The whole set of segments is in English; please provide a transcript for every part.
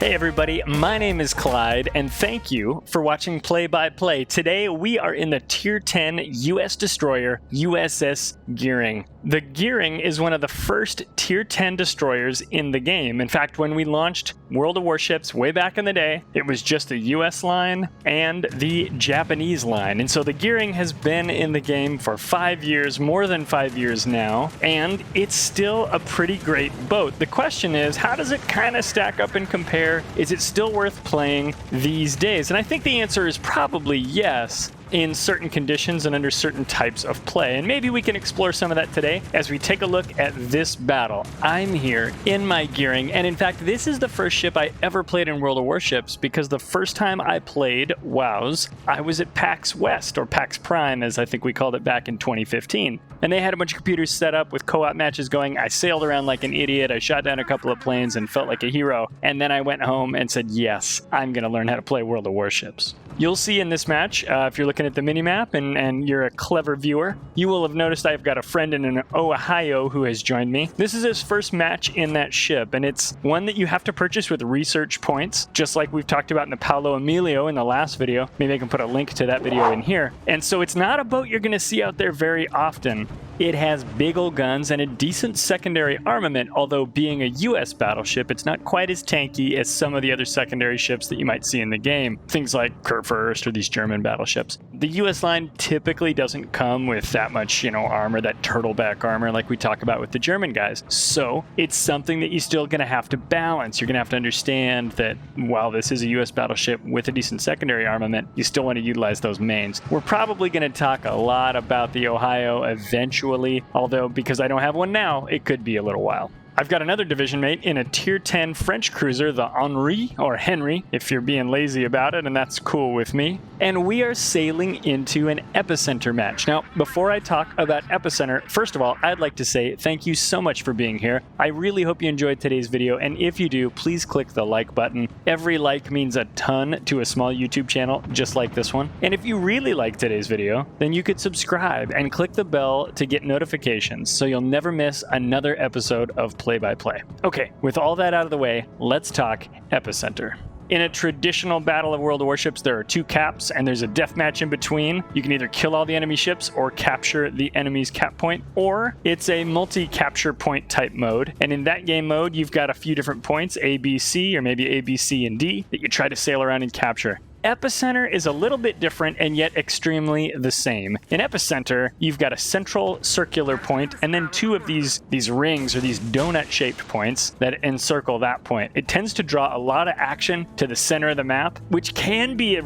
Hey everybody, my name is Clyde, and thank you for watching Play by Play. Today we are in the Tier 10 US destroyer, USS Gearing. The Gearing is one of the first Tier 10 destroyers in the game. In fact, when we launched World of Warships way back in the day, it was just the US line and the Japanese line. And so the Gearing has been in the game for 5 years, more than 5 years now, and it's still a pretty great boat. The question is, how does it kind of stack up and compare? Is it still worth playing these days? And I think the answer is probably yes, in certain conditions and under certain types of play. And maybe we can explore some of that today as we take a look at this battle. I'm here in my Gearing, and in fact, this is the first ship I ever played in World of Warships, because the first time I played WoWs, I was at PAX West, or PAX Prime, as I think we called it back in 2015. And they had a bunch of computers set up with co-op matches going. I sailed around like an idiot. I shot down a couple of planes and felt like a hero. And then I went home and said, yes, I'm going to learn how to play World of Warships. You'll see in this match, if you're looking at the minimap and you're a clever viewer, you will have noticed I've got a friend in Ohio who has joined me. This is his first match in that ship, and it's one that you have to purchase with research points, just like we've talked about in the Paolo Emilio in the last video. Maybe I can put a link to that video in here. And so it's not a boat you're going to see out there very often. It has big old guns and a decent secondary armament, although being a US battleship, it's not quite as tanky as some of the other secondary ships that you might see in the game. Things like Kurfürst or these German battleships. The US line typically doesn't come with that much, armor, that turtleback armor like we talk about with the German guys. So it's something that you're still going to have to balance. You're going to have to understand that while this is a US battleship with a decent secondary armament, you still want to utilize those mains. We're probably going to talk a lot about the Ohio eventually, although because I don't have one now, it could be a little while. I've got another division mate in a Tier 10 French cruiser, the Henri, or Henry, if you're being lazy about it, and that's cool with me. And we are sailing into an epicenter match. Now, before I talk about epicenter, first of all, I'd like to say thank you so much for being here. I really hope you enjoyed today's video, and if you do, please click the like button. Every like means a ton to a small YouTube channel just like this one. And if you really like today's video, then you could subscribe and click the bell to get notifications so you'll never miss another episode of Play-by-Play. Okay, with all that out of the way, let's talk epicenter. In a traditional battle of World of Warships, there are two caps, and there's a deathmatch in between. You can either kill all the enemy ships or capture the enemy's cap point, or it's a multi-capture point type mode. And in that game mode, you've got a few different points, A, B, C, or maybe A, B, C, and D, that you try to sail around and capture. Epicenter is a little bit different and yet extremely the same. In Epicenter, you've got a central circular point and then two of these rings or these donut-shaped points that encircle that point. It tends to draw a lot of action to the center of the map, which can be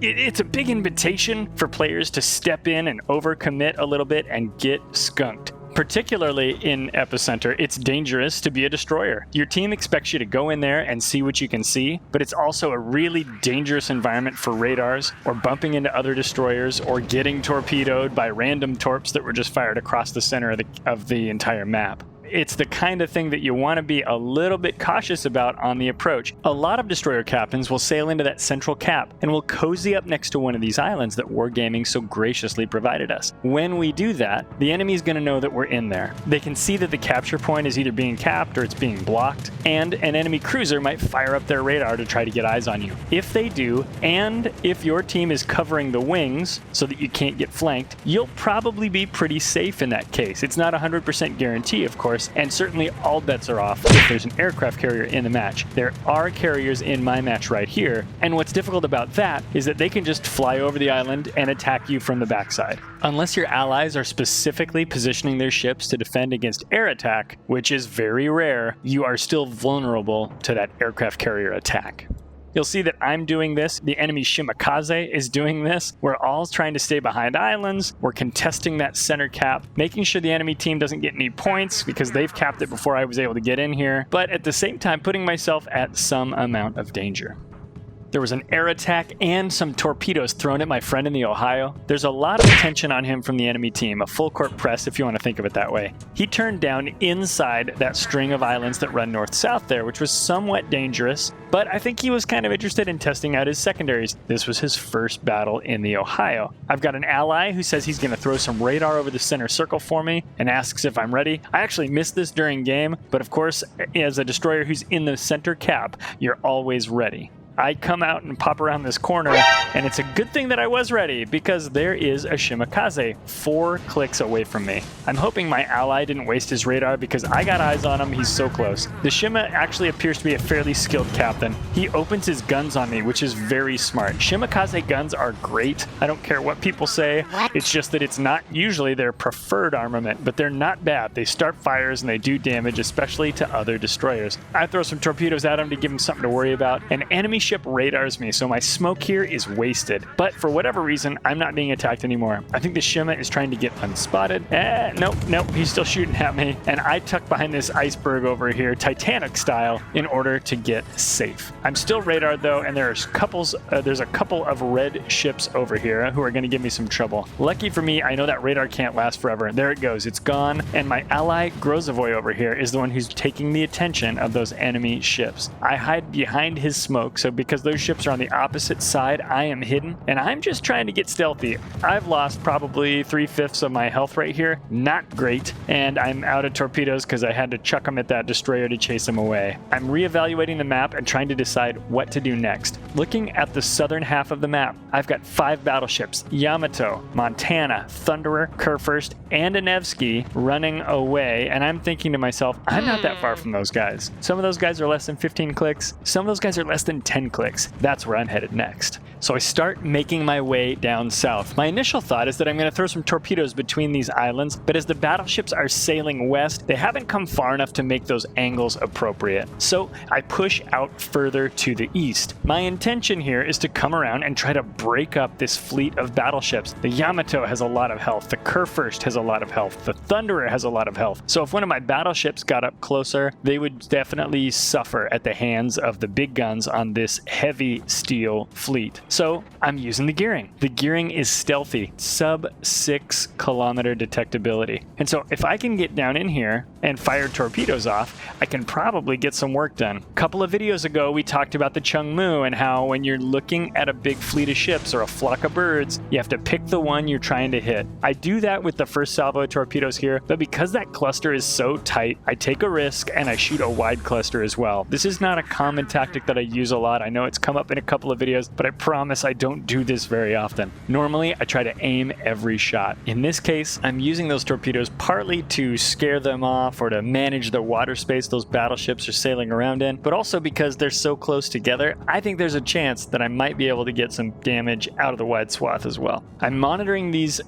it's a big invitation for players to step in and overcommit a little bit and get skunked. Particularly in Epicenter, it's dangerous to be a destroyer. Your team expects you to go in there and see what you can see, but it's also a really dangerous environment for radars, or bumping into other destroyers, or getting torpedoed by random torps that were just fired across the center of the entire map. It's the kind of thing that you want to be a little bit cautious about on the approach. A lot of destroyer captains will sail into that central cap and will cozy up next to one of these islands that WARGAMING so graciously provided us. When we do that, the enemy's going to know that we're in there. They can see that the capture point is either being capped or it's being blocked, and an enemy cruiser might fire up their radar to try to get eyes on you. If they do, and if your team is covering the wings so that you can't get flanked, you'll probably be pretty safe in that case. It's not a 100% guarantee, of course, and certainly all bets are off if there's an aircraft carrier in the match. There are carriers in my match right here, and what's difficult about that is that they can just fly over the island and attack you from the backside. Unless your allies are specifically positioning their ships to defend against air attack, which is very rare, you are still vulnerable to that aircraft carrier attack. You'll see that I'm doing this. The enemy Shimakaze is doing this. We're all trying to stay behind islands. We're contesting that center cap, making sure the enemy team doesn't get any points because they've capped it before I was able to get in here, but at the same time putting myself at some amount of danger. There was an air attack and some torpedoes thrown at my friend in the Ohio. There's a lot of attention on him from the enemy team, a full court press if you want to think of it that way. He turned down inside that string of islands that run north-south there, which was somewhat dangerous, but I think he was kind of interested in testing out his secondaries. This was his first battle in the Ohio. I've got an ally who says he's going to throw some radar over the center circle for me and asks if I'm ready. I actually missed this during game, but of course, as a destroyer who's in the center cap, you're always ready. I come out and pop around this corner, and it's a good thing that I was ready, because there is a Shimakaze 4 clicks away from me. I'm hoping my ally didn't waste his radar, because I got eyes on him. He's so close. The Shima actually appears to be a fairly skilled captain. He opens his guns on me, which is very smart. Shimakaze guns are great. I don't care what people say. It's just that it's not usually their preferred armament, but they're not bad. They start fires and they do damage, especially to other destroyers. I throw some torpedoes at him to give him something to worry about. An enemy ship radars me, so my smoke here is wasted. But for whatever reason, I'm not being attacked anymore. I think the Shima is trying to get unspotted. Nope, he's still shooting at me. And I tuck behind this iceberg over here, Titanic style, in order to get safe. I'm still radared though, and there's a couple of red ships over here who are going to give me some trouble. Lucky for me, I know that radar can't last forever. There it goes, it's gone. And my ally Grozavoy over here is the one who's taking the attention of those enemy ships. I hide behind his smoke, so because those ships are on the opposite side, I am hidden, and I'm just trying to get stealthy. I've lost probably 3/5 of my health right here. Not great, and I'm out of torpedoes because I had to chuck them at that destroyer to chase them away. I'm reevaluating the map and trying to decide what to do next. Looking at the southern half of the map, I've got 5 battleships: Yamato, Montana, Thunderer, Kurfürst, and a Nevsky running away, and I'm thinking to myself, I'm not that far from those guys. Some of those guys are less than 15 clicks. Some of those guys are less than 10 clicks. That's where I'm headed next. So I start making my way down south. My initial thought is that I'm going to throw some torpedoes between these islands, but as the battleships are sailing west, they haven't come far enough to make those angles appropriate. So I push out further to the east. My intention here is to come around and try to break up this fleet of battleships. The Yamato has a lot of health. The Kurfürst has a lot of health. The Thunderer has a lot of health. So if one of my battleships got up closer, they would definitely suffer at the hands of the big guns on this heavy steel fleet. So I'm using the Gearing. The Gearing is stealthy, sub 6 kilometer detectability. And so if I can get down in here and fire torpedoes off, I can probably get some work done. A couple of videos ago, we talked about the Chungmu and how when you're looking at a big fleet of ships or a flock of birds, you have to pick the one you're trying to hit. I do that with the first salvo of torpedoes here, but because that cluster is so tight, I take a risk and I shoot a wide cluster as well. This is not a common tactic that I use a lot. I know it's come up in a couple of videos, but I promise I don't do this very often. Normally, I try to aim every shot. In this case, I'm using those torpedoes partly to scare them off or to manage the water space those battleships are sailing around in, but also because they're so close together, I think there's a chance that I might be able to get some damage out of the wide swath as well. I'm monitoring these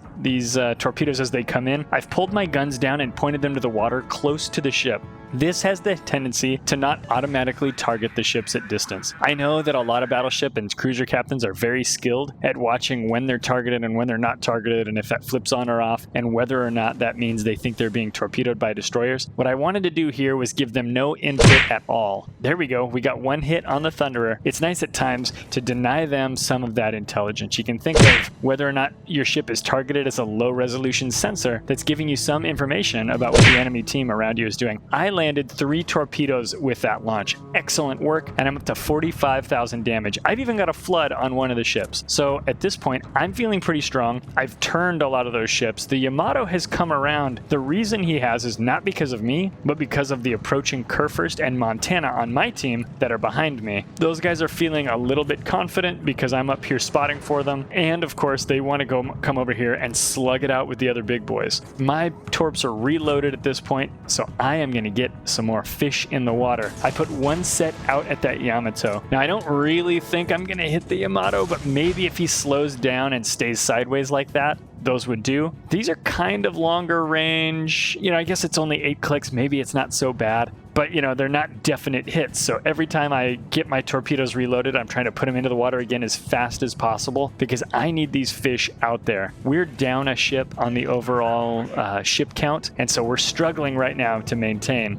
torpedoes as they come in. I've pulled my guns down and pointed them to the water close to the ship. This has the tendency to not automatically target the ships at distance. I know that a lot of battleship and cruiser captains are very skilled at watching when they're targeted and when they're not targeted, and if that flips on or off, and whether or not that means they think they're being torpedoed by destroyers. What I wanted to do here was give them no input at all. There we go. We got one hit on the Thunderer. It's nice at times to deny them some of that intelligence. You can think of whether or not your ship is targeted as a low-resolution sensor that's giving you some information about what the enemy team around you is doing. I landed 3 torpedoes with that launch. Excellent work, and I'm up to 45,000 damage. I've even got a flood on one of the ships. So at this point, I'm feeling pretty strong. I've turned a lot of those ships. The Yamato has come around. The reason he has is not because of me, but because of the approaching Kurfürst and Montana on my team that are behind me. Those guys are feeling a little bit confident because I'm up here spotting for them, and of course they want to come over here and slug it out with the other big boys. My torps are reloaded at this point, so I am going to get some more fish in the water. I put one set out at that Yamato. Now I don't really think I'm going to hit the Yamato, but maybe if he slows down and stays sideways like that, those would do. These are kind of longer range. I guess it's only 8 clicks. Maybe it's not so bad, but they're not definite hits. So every time I get my torpedoes reloaded, I'm trying to put them into the water again as fast as possible because I need these fish out there. We're down a ship on the overall ship count, and so we're struggling right now to maintain.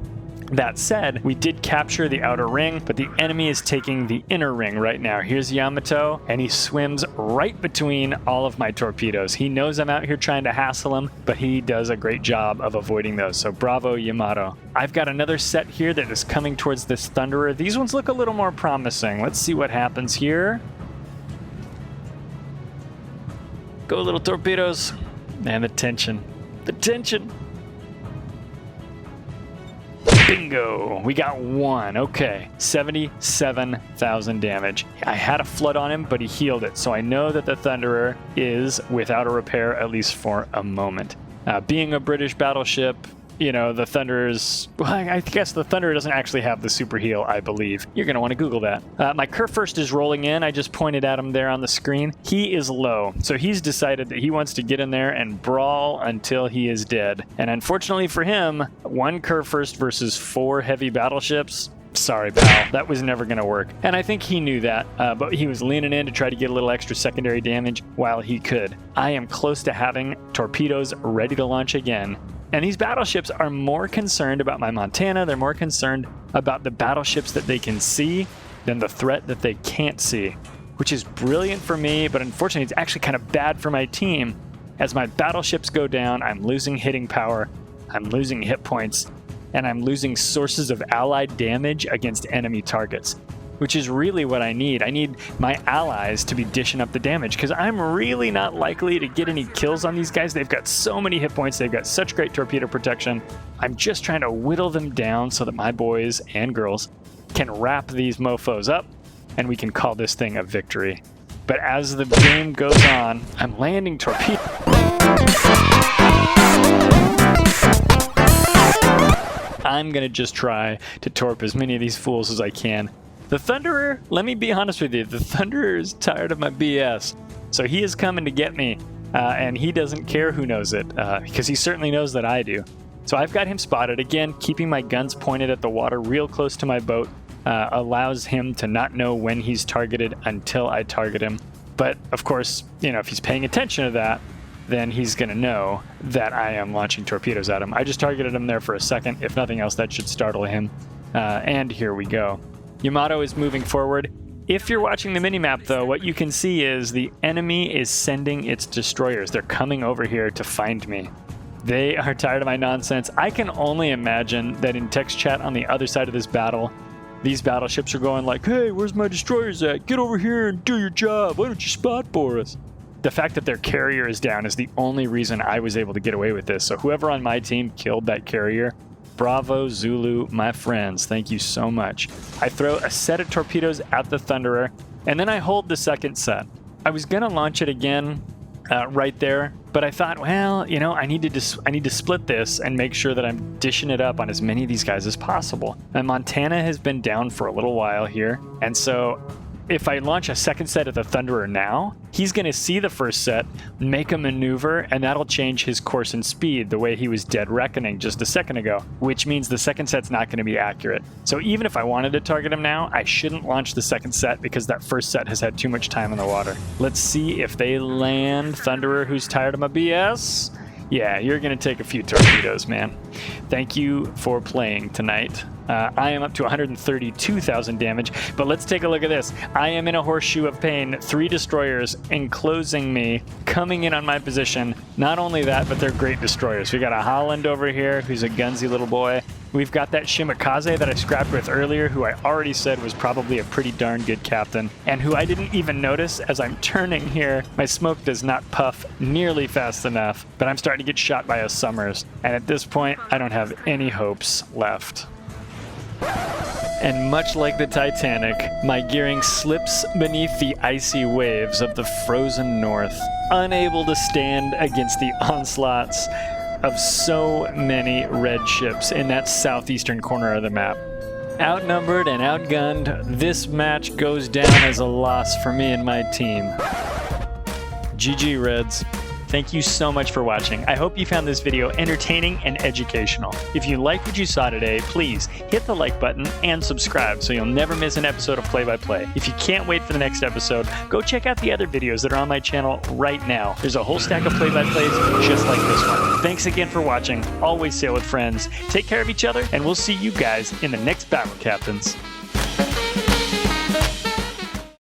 That said, we did capture the outer ring, but the enemy is taking the inner ring right now. Here's Yamato, and he swims right between all of my torpedoes. He knows I'm out here trying to hassle him, but he does a great job of avoiding those. So bravo, Yamato. I've got another set here that is coming towards this Thunderer. These ones look a little more promising. Let's see what happens here. Go, little torpedoes. Man, the tension. The tension. Bingo! We got one. Okay. 77,000 damage. I had a flood on him, but he healed it. So I know that the Thunderer is without a repair, at least for a moment. Being a British battleship, you know, the Thunderers... Well, I guess the Thunderer doesn't actually have the super heal, I believe. You're going to want to Google that. My Kurfürst is rolling in. I just pointed at him there on the screen. He is low. So he's decided that he wants to get in there and brawl until he is dead. And unfortunately for him, 1 Kurfürst versus 4 heavy battleships... Sorry, pal. That was never going to work. And I think he knew that, but he was leaning in to try to get a little extra secondary damage while he could. I am close to having torpedoes ready to launch again. And these battleships are more concerned about my Montana. They're more concerned about the battleships that they can see than the threat that they can't see, which is brilliant for me, but unfortunately it's actually kind of bad for my team. As my battleships go down, I'm losing hitting power, I'm losing hit points, and I'm losing sources of allied damage against enemy targets, which is really what I need. I need my allies to be dishing up the damage because I'm really not likely to get any kills on these guys. They've got so many hit points. They've got such great torpedo protection. I'm just trying to whittle them down so that my boys and girls can wrap these mofos up and we can call this thing a victory. But as the game goes on, I'm landing torpedoes. I'm going to just try to torp as many of these fools as I can. The Thunderer, let me be honest with you, the Thunderer is tired of my BS. So he is coming to get me, and he doesn't care who knows it, because he certainly knows that I do. So I've got him spotted. Again, keeping my guns pointed at the water real close to my boat allows him to not know when he's targeted until I target him. But, of course, you know, if he's paying attention to that, then he's going to know that I am launching torpedoes at him. I just targeted him there for a second. If nothing else, that should startle him. And here we go. Yamato is moving forward. If you're watching the minimap, though, what you can see is the enemy is sending its destroyers. They're coming over here to find me. They are tired of my nonsense. I can only imagine that in text chat on the other side of this battle, these battleships are going like, hey, where's my destroyers at? Get over here and do your job. Why don't you spot for us? The fact that their carrier is down is the only reason I was able to get away with this. So whoever on my team killed that carrier, bravo, Zulu, my friends. Thank you so much. I throw a set of torpedoes at the Thunderer, and then I hold the second set. I was going to launch it again right there, but I thought, well, you know, I need to split this and make sure that I'm dishing it up on as many of these guys as possible. And Montana has been down for a little while here, and so if I launch a second set at the Thunderer now, he's going to see the first set, make a maneuver, and that'll change his course and speed the way he was dead reckoning just a second ago, which means the second set's not going to be accurate. So even if I wanted to target him now, I shouldn't launch the second set because that first set has had too much time in the water. Let's see if they land Thunderer who's tired of my BS. Yeah, you're going to take a few torpedoes, man. Thank you for playing tonight. I am up to 132,000 damage, but let's take a look at this. I am in a horseshoe of pain. 3 destroyers enclosing me, coming in on my position. Not only that, but they're great destroyers. We got a Holland over here, who's a gunsy little boy. We've got that Shimakaze that I scrapped with earlier, who I already said was probably a pretty darn good captain, and who I didn't even notice as I'm turning here. My smoke does not puff nearly fast enough, but I'm starting to get shot by a Summers, and at this point, I don't have any hopes left. And much like the Titanic, my gearing slips beneath the icy waves of the frozen north, unable to stand against the onslaughts of so many red ships in that southeastern corner of the map. Outnumbered and outgunned, this match goes down as a loss for me and my team. GG, Reds. Thank you so much for watching. I hope you found this video entertaining and educational. If you liked what you saw today, please hit the like button and subscribe so you'll never miss an episode of Play by Play. If you can't wait for the next episode, go check out the other videos that are on my channel right now. There's a whole stack of Play by Plays just like this one. Thanks again for watching. Always sail with friends. Take care of each other, and we'll see you guys in the next battle, Captains.